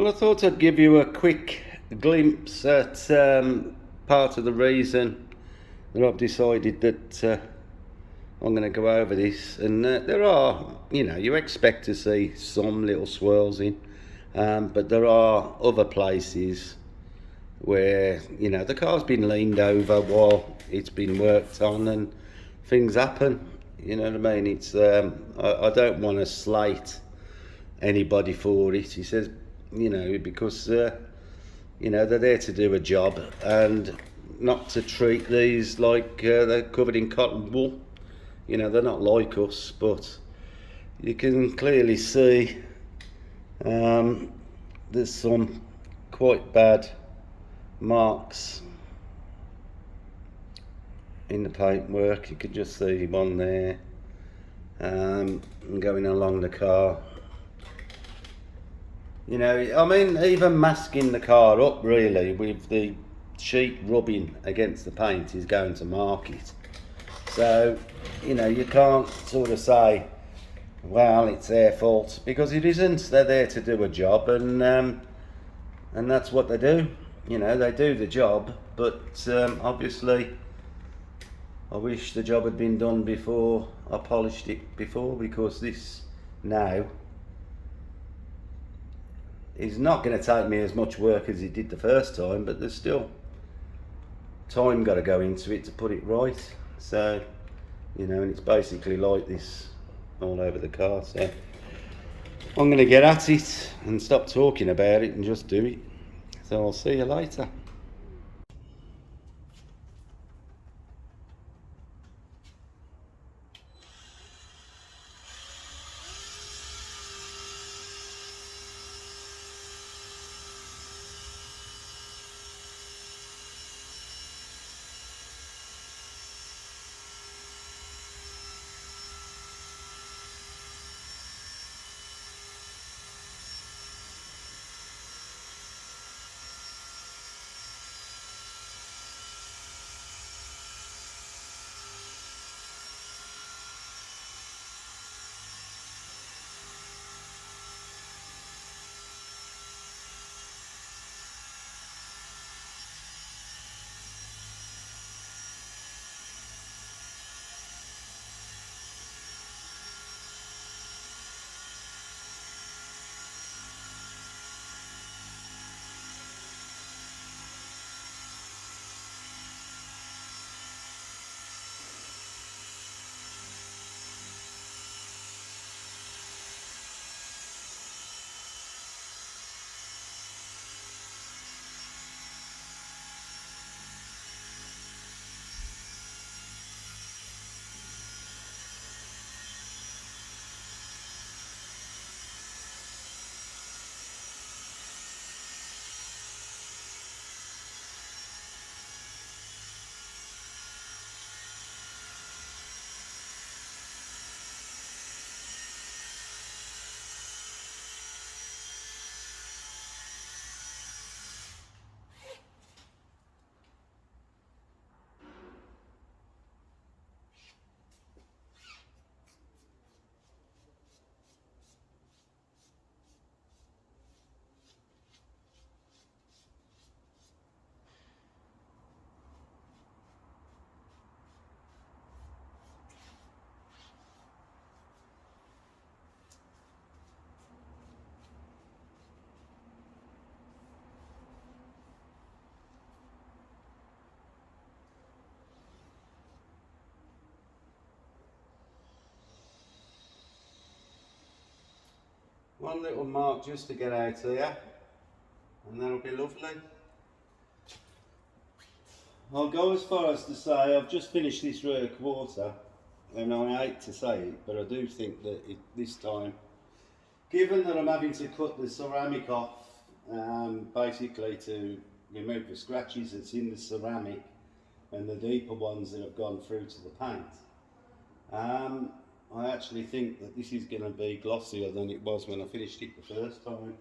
Well, I thought I'd give you a quick glimpse at part of the reason that I've decided that I'm going to go over this. And there are, you expect to see some little swirls in, but there are other places where, the car's been leaned over while it's been worked on and things happen. You know what I mean? It's I don't want to slate anybody for it. He says, because they're there to do a job and not to treat these like they're covered in cotton wool. They're not like us, but you can clearly see there's some quite bad marks in the paintwork. You can just see one there, going along the car. Even masking the car up really with the sheet rubbing against the paint is going to mark it. So, you can't sort of say, well, it's their fault, because it isn't. They're there to do a job, and that's what they do. They do the job, but obviously I wish the job had been done before I polished it before, because this now is not going to take me as much work as it did the first time, but there's still time got to go into it to put it right. So, and it's basically like this all over the car. So I'm going to get at it and stop talking about it and just do it. So I'll see you later. One little mark just to get out here, and that'll be lovely. I'll go as far as to say I've just finished this rear quarter, and I hate to say it, but I do think that this time, given that I'm having to cut the ceramic off, basically to remove the scratches that's in the ceramic and the deeper ones that have gone through to the paint, I actually think that this is going to be glossier than it was when I finished it the first time.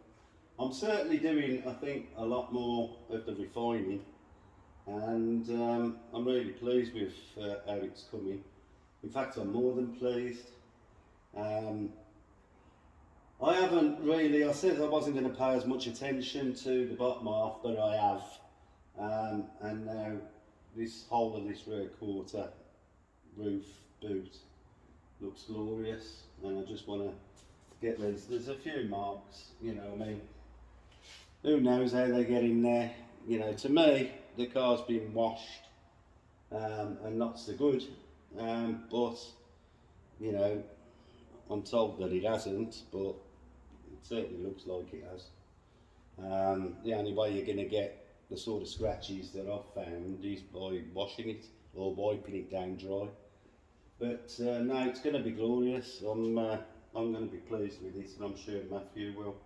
I'm certainly doing, I think, a lot more of the refining, and I'm really pleased with how it's coming. In fact, I'm more than pleased. I haven't really, I said I wasn't going to pay as much attention to the bottom half, but I have. And now this whole of this rear quarter roof boot looks glorious, and I just want to get these. There's a few marks, you know, I mean, who knows how they get in there. You know, to me, the car's been washed and not so good, but, you know, I'm told that it hasn't, but it certainly looks like it has. The only way you're going to get the sort of scratches that I've found is by washing it or wiping it down dry. But no, it's going to be glorious. I'm going to be pleased with this, and I'm sure Matthew will.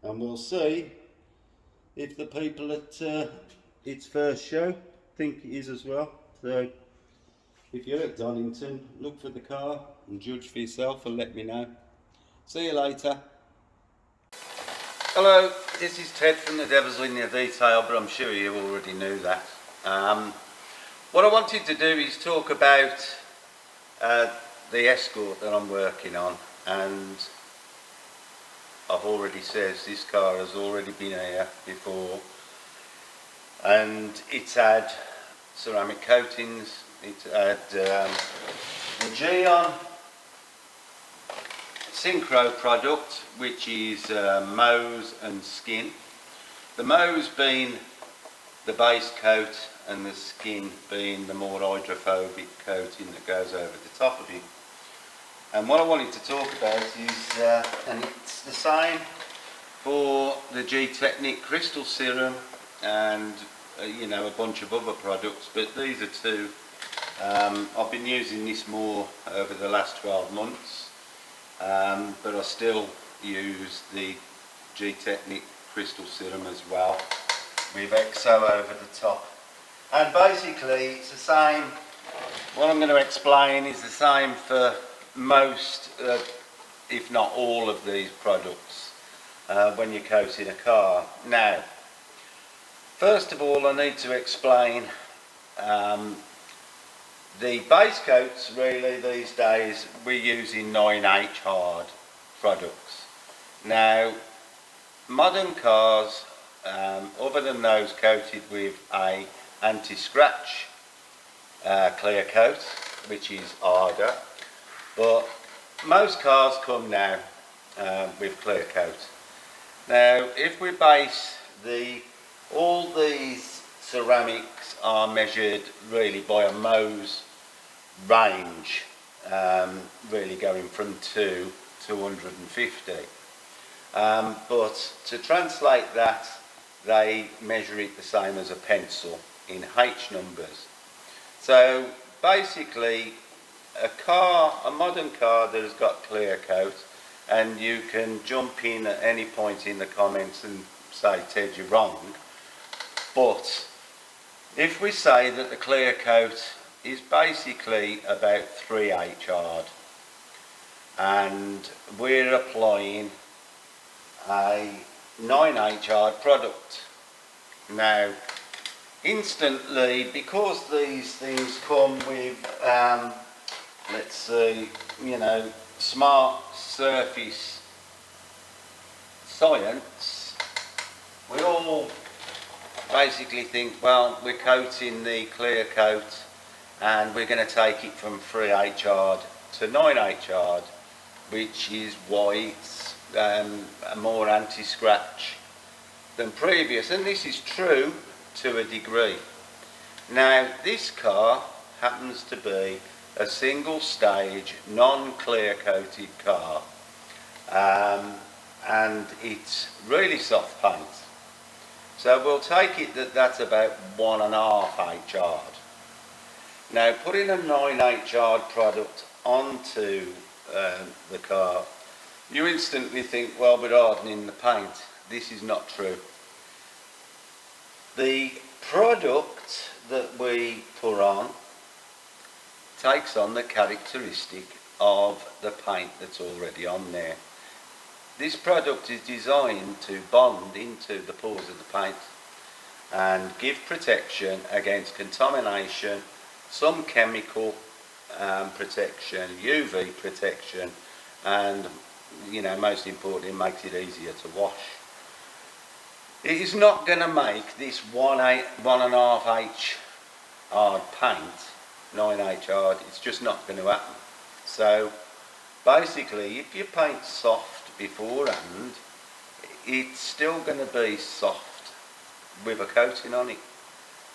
And we'll see if the people at its first show think it is as well. So if you're at Donington, look for the car and judge for yourself and let me know. See you later. Hello, this is Ted from The Devil's in the Detail, but I'm sure you already knew that. What I wanted to do is talk about the Escort that I'm working on, and I've already said this car has already been here before, and it's had ceramic coatings, it's had the Geon Synchro product, which is Mose and skin. The Mose being the base coat and the skin being the more hydrophobic coating that goes over the top of it. And what I wanted to talk about is, and it's the same for the G-Technic Crystal Serum and you know, a bunch of other products, but these are two. I've been using this more over the last 12 months. But I still use the G-Technic Crystal Serum as well, with XO over the top. And basically it's the same, what I'm going to explain is the same for most, if not all of these products, when you're coating a car. Now, first of all I need to explain the base coats. Really these days we're using 9H hard products. Now modern cars, other than those coated with a anti-scratch clear coat, which is harder, but most cars come now with clear coat. Now if we base all these ceramics are measured really by a Mose range, really going from 2 to 150. But to translate that, they measure it the same as a pencil in H numbers. So basically a modern car that has got clear coat, and you can jump in at any point in the comments and say, Ted, you're wrong, but if we say that the clear coat is basically about 3H hard, and we're applying a 9H hard product. Now, instantly, because these things come with, let's see, you know, smart surface science, we all basically think, well, we're coating the clear coat and we're going to take it from 3H hard to 9H hard, which is why it's more anti-scratch than previous, and this is true to a degree. Now this car happens to be a single stage non-clear coated car, and it's really soft paint. So we'll take it that that's about 1.5H hard. Now putting a 9H hard product onto the car, you instantly think, well, we're hardening the paint. This is not true. The product that we put on takes on the characteristic of the paint that's already on there. This product is designed to bond into the pores of the paint and give protection against contamination, some chemical protection, UV protection, and you know, most importantly, it makes it easier to wash. It is not going to make this 1.5H hard paint 9H hard. It's just not going to happen. So basically, if you paint soft beforehand, it's still going to be soft with a coating on it.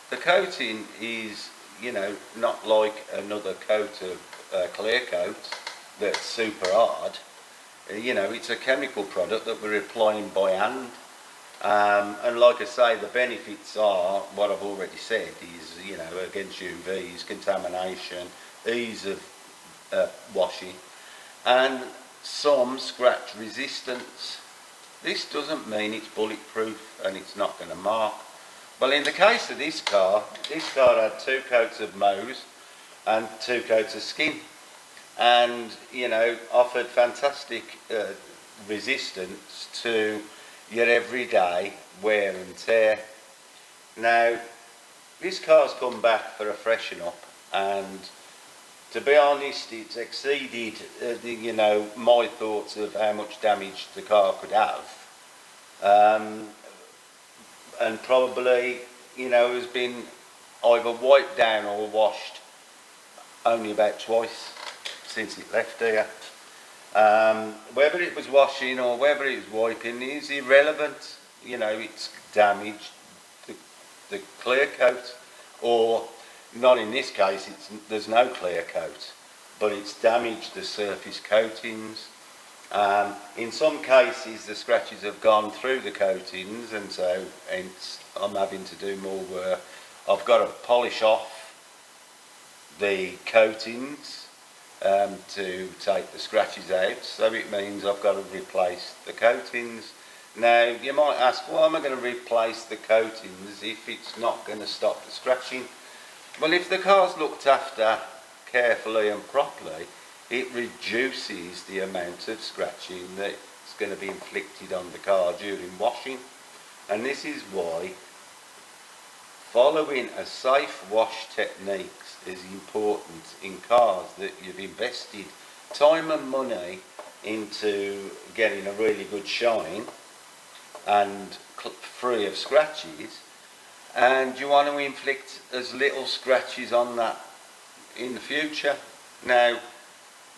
The coating is, you know, not like another coat of clear coat that's super hard. You know, it's a chemical product that we're applying by hand. And like I say, the benefits are what I've already said, is, you know, against UVs, contamination, ease of washing, and some scratch resistance. This doesn't mean it's bulletproof and it's not going to mark. Well, in the case of this car had 2 coats of Mohs and 2 coats of skin, and, you know, offered fantastic resistance to your everyday wear and tear. Now, this car's come back for a freshen up, and to be honest, it's exceeded you know, my thoughts of how much damage the car could have, and probably, you know, has been either wiped down or washed only about twice since it left here. Whether it was washing or whether it was wiping is irrelevant. You know, it's damaged the clear coat, or not in this case, there's no clear coat, but it's damaged the surface coatings. In some cases, the scratches have gone through the coatings, and so I'm having to do more work. I've got to polish off the coatings to take the scratches out, so it means I've got to replace the coatings. Now, you might ask, why am I going to replace the coatings if it's not going to stop the scratching? Well, if the car's looked after carefully and properly, it reduces the amount of scratching that's going to be inflicted on the car during washing. And this is why following a safe wash technique is important in cars that you've invested time and money into getting a really good shine and free of scratches, and you want to inflict as little scratches on that in the future. Now,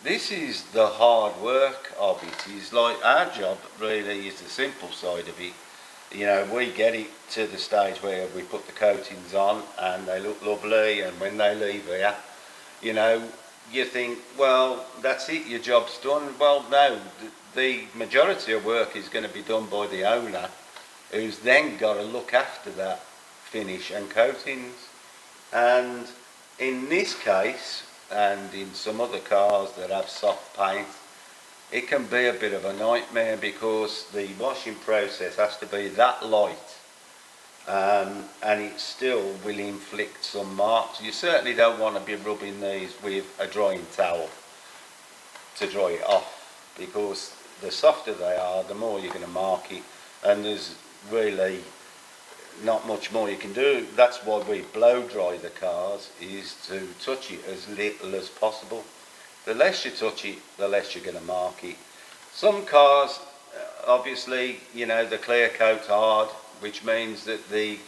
this is the hard work of it. Is like our job really is the simple side of it. You know, we get it to the stage where we put the coatings on and they look lovely, and when they leave here, you know, you think, well, that's it, your job's done. Well, no, the majority of work is going to be done by the owner, who's then got to look after that finish and coatings. And in this case, and in some other cars that have soft paint, it can be a bit of a nightmare because the washing process has to be that light, and it still will inflict some marks. You certainly don't want to be rubbing these with a drying towel to dry it off, because the softer they are, the more you're going to mark it, and there's really not much more you can do. That's why we blow dry the cars, is to touch it as little as possible. The less you touch it, the less you're going to mark it. Some cars, obviously, you know, the clear coat's hard, which means that the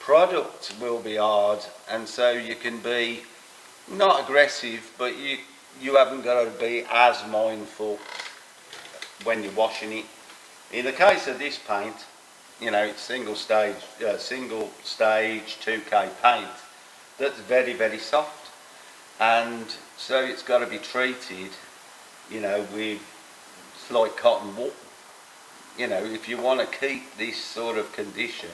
product will be hard, and so you can be not aggressive, but you haven't got to be as mindful when you're washing it. In the case of this paint, you know, it's single stage 2K paint that's very, very soft, and so it's got to be treated, you know, with, it's like cotton wool. You know, if you want to keep this sort of condition,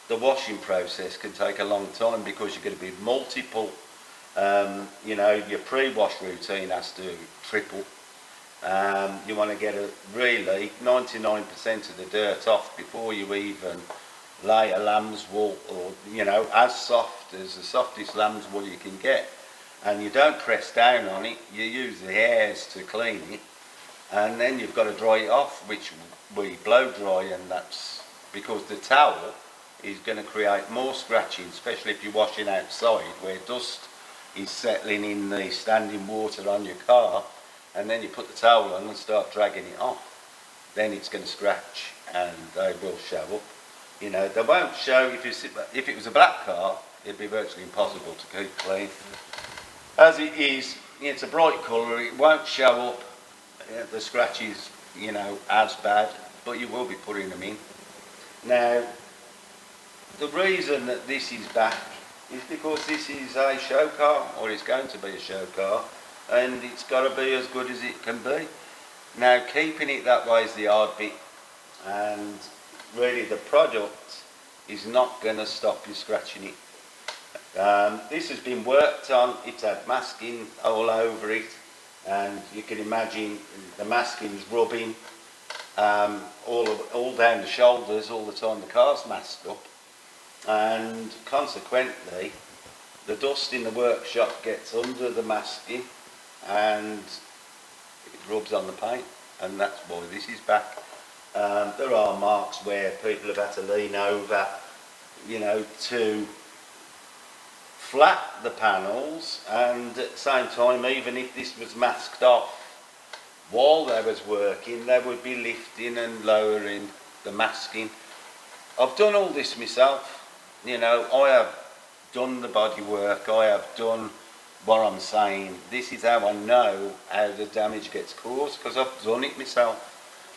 the washing process can take a long time, because you're going to be multiple, you know, your pre-wash routine has to triple. You want to get really 99% of the dirt off before you even lay a lamb's wool, or, you know, as soft as the softest lamb's wool you can get. And you don't press down on it, you use the hairs to clean it, and then you've got to dry it off, which we blow dry, and that's because the towel is going to create more scratching, especially if you're washing outside where dust is settling in the standing water on your car. and then you put the towel on and start dragging it off, then it's going to scratch and they will show up. You know, they won't show if it was a black car, it'd be virtually impossible to keep clean. As it is, it's a bright colour, it won't show up the scratches, you know, as bad, but you will be putting them in. Now, the reason that this is back is because this is a show car, or it's going to be a show car, and it's got to be as good as it can be. Now, keeping it that way is the hard bit, and really the product is not going to stop you scratching it. This has been worked on, it's had masking all over it, and you can imagine the masking's rubbing all down the shoulders all the time the car's masked up, and consequently the dust in the workshop gets under the masking and it rubs on the paint, and that's why this is back. There are marks where people have had to lean over, you know, to flat the panels, and at the same time, even if this was masked off, while they was working, they would be lifting and lowering the masking. I've done all this myself, you know, I have done the body work, I have done what I'm saying. This is how I know how the damage gets caused, because I've done it myself.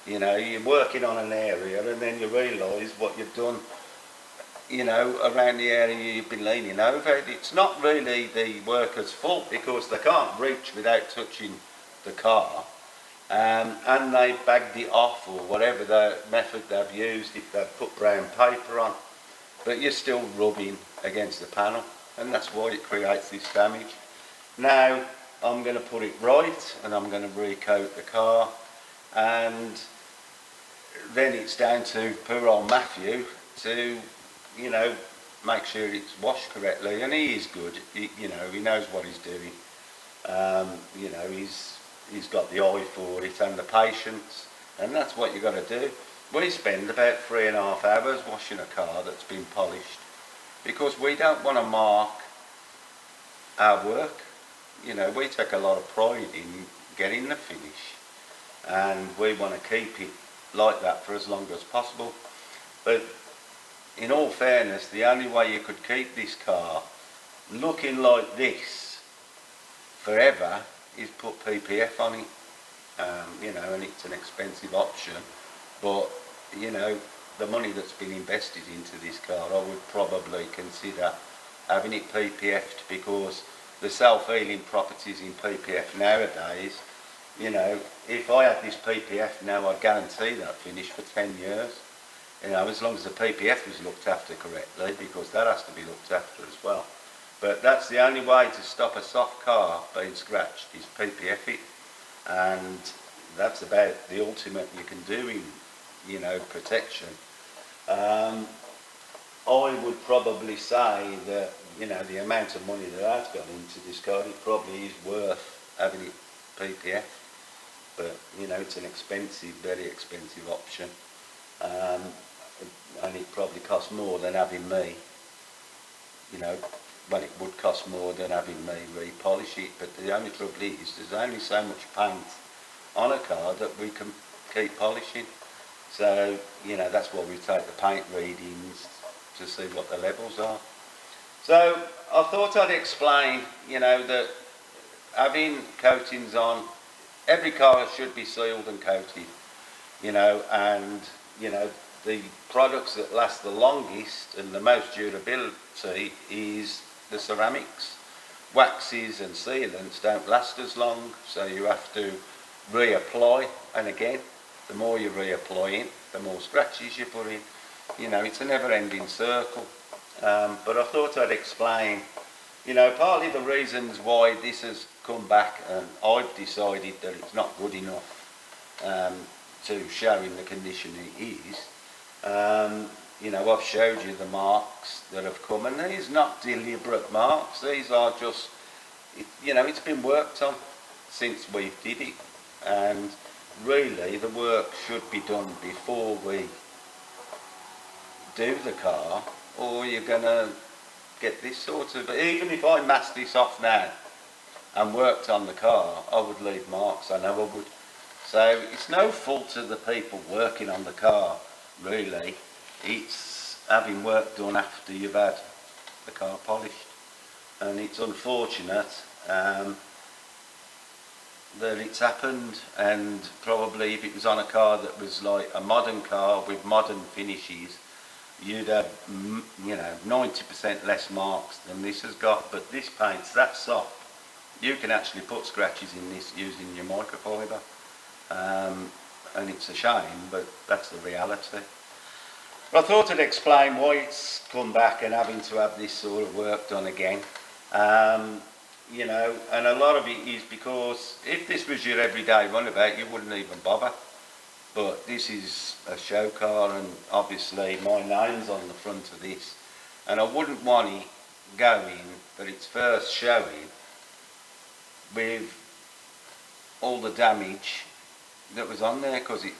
You know, you're working on an area and then you realise what you've done, you know, around the area you've been leaning over. It's not really the worker's fault, because they can't reach without touching the car, and they bagged it off, or whatever the method they've used, if they've put brown paper on, but you're still rubbing against the panel, and that's why it creates this damage. Now I'm going to put it right, and I'm going to recoat the car, and then it's down to poor old Matthew to, you know, make sure it's washed correctly, and he is good. You know, he knows what he's doing. You know, he's got the eye for it and the patience, and that's what you've got to do. We spend about 3.5 hours washing a car that's been polished, because we don't want to mark our work. You know, we take a lot of pride in getting the finish, and we want to keep it like that for as long as possible. But in all fairness, the only way you could keep this car looking like this forever is put PPF on it. You know, and it's an expensive option, but you know, the money that's been invested into this car, I would probably consider having it PPF'd, because the self-healing properties in PPF nowadays, you know, if I had this PPF now, I'd guarantee that finish for 10 years. You know, as long as the PPF was looked after correctly, because that has to be looked after as well. But that's the only way to stop a soft car being scratched, is PPF it, and that's about the ultimate you can do in, you know, protection. I would probably say that, you know, the amount of money that I've got into this car, it probably is worth having it PPF, but you know, it's an expensive, very expensive option, and it probably costs more than having me, you know, well, it would cost more than having me repolish it, but the only trouble is there's only so much paint on a car that we can keep polishing. So, you know, that's why we take the paint readings to see what the levels are. So I thought I'd explain, you know, that having coatings on, every car should be sealed and coated, you know, and, you know, the products that last the longest and the most durability is the ceramics. Waxes and sealants don't last as long, so you have to reapply, and again, the more you reapply in, the more scratches you put in. You know, it's a never-ending circle. But I thought I'd explain, you know, partly the reasons why this has come back, and I've decided that it's not good enough to show in the condition it is. You know, I've showed you the marks that have come, and these are not deliberate marks. These are just, you know, it's been worked on since we did it, and really the work should be done before we do the car, or you're going to get this sort of, even if I mask this off now, and worked on the car, I would leave marks. I know I would. So it's no fault of the people working on the car, really. It's having work done after you've had the car polished. And it's unfortunate that it's happened, and probably if it was on a car that was like a modern car with modern finishes, you'd have 90% less marks than this has got. But this paint's that soft, you can actually put scratches in this using your microfiber, and it's a shame, but that's the reality. But I thought I'd explain why it's come back and having to have this sort of work done again. And a lot of it is because if this was your everyday runabout, you wouldn't even bother. But this is a show car, and obviously my name's on the front of this, and I wouldn't want it going for its first showing with all the damage that was on there, because it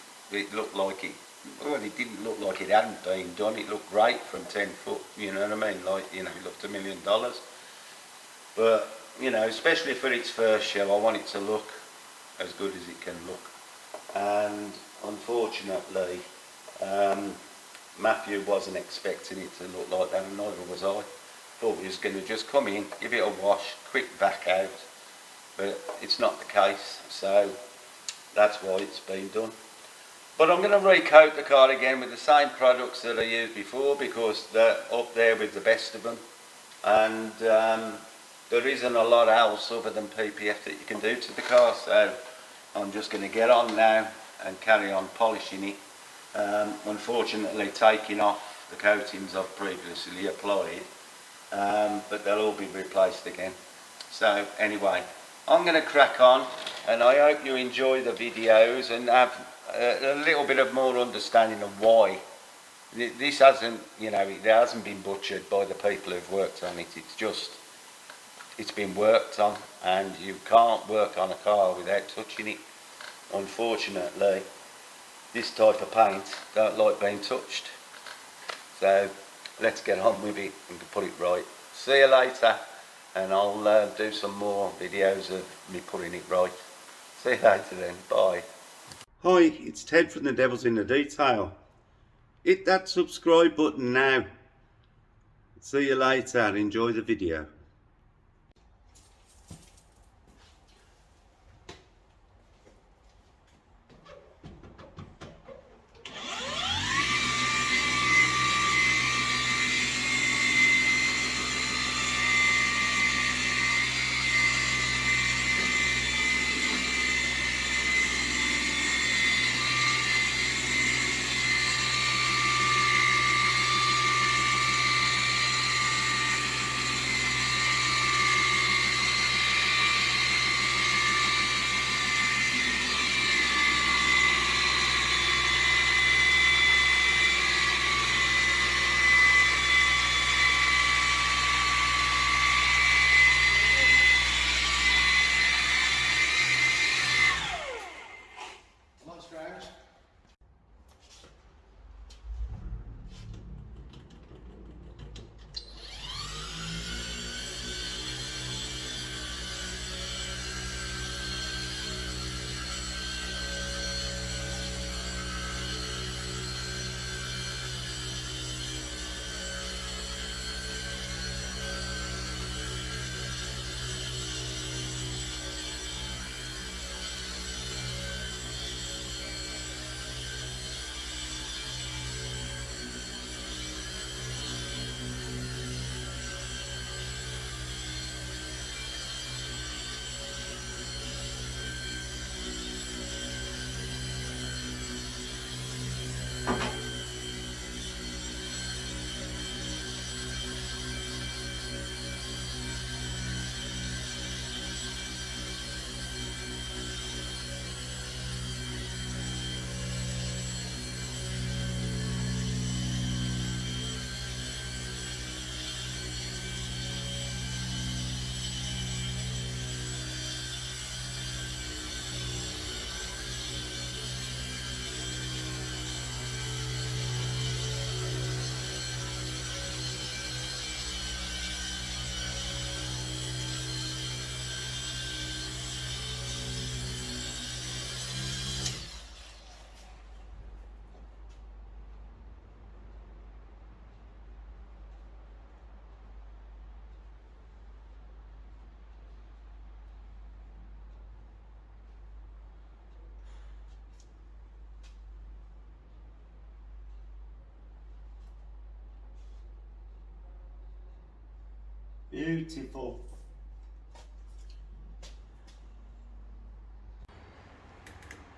looked like it didn't look like it hadn't been done. It looked great from 10 foot, you know what I mean, like, it looked $1 million. But, especially for its first show, I want it to look as good as it can look. And unfortunately, Matthew wasn't expecting it to look like that, and neither was I. Thought he was going to just come in, give it a wash, quick back out, but it's not the case, so that's why it's been done. But I'm going to recoat the car again with the same products that I used before, because they're up there with the best of them, and there isn't a lot else other than PPF that you can do to the car, so I'm just going to get on now and carry on polishing it. Unfortunately, taking off the coatings I've previously applied, but they'll all be replaced again. So anyway, I'm going to crack on, and I hope you enjoy the videos and have a little bit of more understanding of why this hasn't, it hasn't been butchered by the people who've worked on it. It's been worked on, and you can't work on a car without touching it. Unfortunately, this type of paint don't like being touched. So let's get on with it and put it right. See you later, and I'll do some more videos of me putting it right. See you later then, bye. Hi, it's Ted from The Devil's in the Detail. Hit that subscribe button now. See you later and enjoy the video. Beautiful.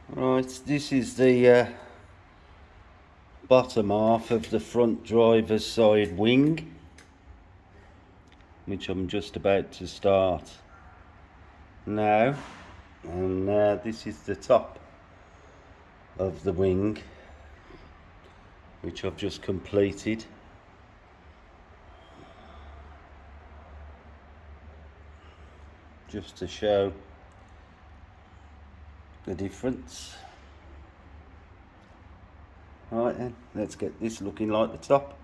Right, this is the bottom half of the front driver's side wing, which I'm just about to start now, and this is the top of the wing, which I've just completed. Just to show the difference. Right then, let's get this looking like the top.